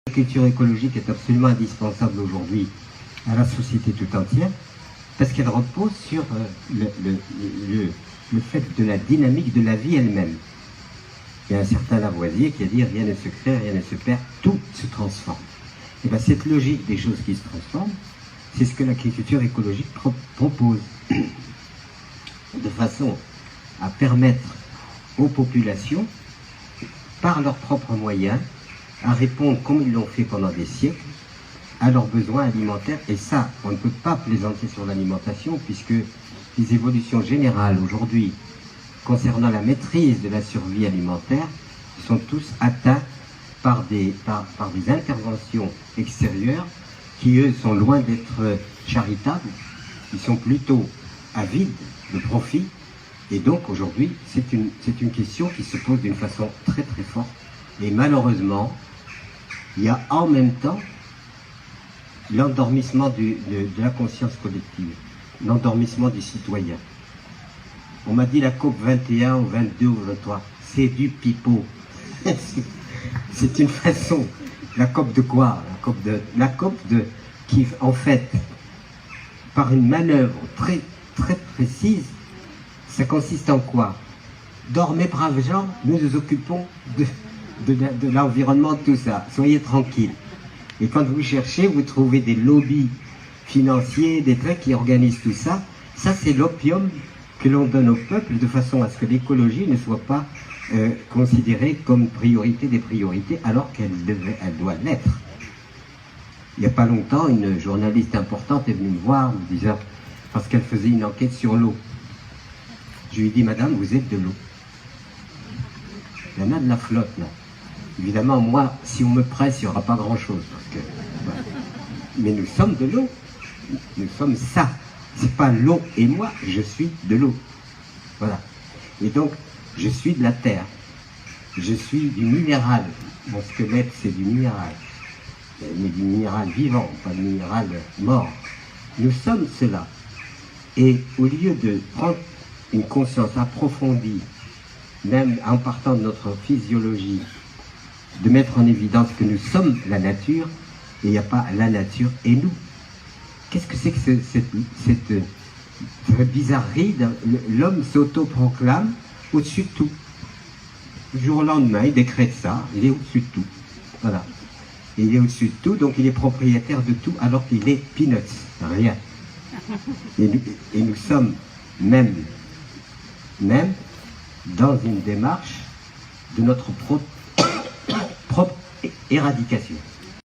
La culture écologique est absolument indispensable aujourd'hui à la société tout entière parce qu'elle repose sur le fait de la dynamique de la vie elle-même. Il y a un certain Lavoisier qui a dit « rien ne se crée, rien ne se perd, tout se transforme ». Et bien cette logique des choses qui se transforment, c'est ce que l'agriculture écologique propose, de façon à permettre aux populations, par leurs propres moyens, à répondre comme ils l'ont fait pendant des siècles, à leurs besoins alimentaires. Et ça, on ne peut pas plaisanter sur l'alimentation, puisque les évolutions générales aujourd'hui, concernant la maîtrise de la survie alimentaire, sont tous atteints par des interventions extérieures qui, eux, sont loin d'être charitables. Ils sont plutôt avides de profit. Et donc, aujourd'hui, c'est une question qui se pose d'une façon très très forte. Et malheureusement, il y a en même temps l'endormissement de la conscience collective, l'endormissement du citoyen. On m'a dit la COP 21 ou 22 ou 23, c'est du pipeau. C'est une façon. La COP de quoi? La COP qui, en fait, par une manœuvre très très précise, ça consiste en quoi? Dormez, braves gens, nous nous occupons de l'environnement, tout ça. Soyez tranquilles. Et quand vous cherchez, vous trouvez des lobbies financiers, des trucs qui organisent tout ça. Ça, c'est l'opium que l'on donne au peuple de façon à ce que l'écologie ne soit pas considérée comme priorité des priorités, alors qu'elle doit l'être. Il n'y a pas longtemps, une journaliste importante est venue me voir, me disant, parce qu'elle faisait une enquête sur l'eau. Je lui ai dit, madame, vous êtes de l'eau. Il y en a de la flotte, là. Évidemment, moi, si on me presse, il n'y aura pas grand-chose. Voilà. Mais nous sommes de l'eau. Nous sommes ça. C'est pas l'eau et moi, je suis de l'eau. Voilà. Et donc, je suis de la terre. Je suis du minéral. Mon squelette, c'est du minéral. Mais du minéral vivant, pas du minéral mort. Nous sommes cela. Et au lieu de prendre une conscience approfondie, même en partant de notre physiologie, de mettre en évidence que nous sommes la nature, et il n'y a pas la nature et nous. Qu'est-ce que c'est que cette bizarrerie? L'homme s'autoproclame au-dessus de tout. Du jour au lendemain, il décrète ça, il est au-dessus de tout. Voilà. Et il est au-dessus de tout, donc il est propriétaire de tout, alors qu'il est peanuts, rien. Et nous sommes même dans une démarche de notre propre éradication.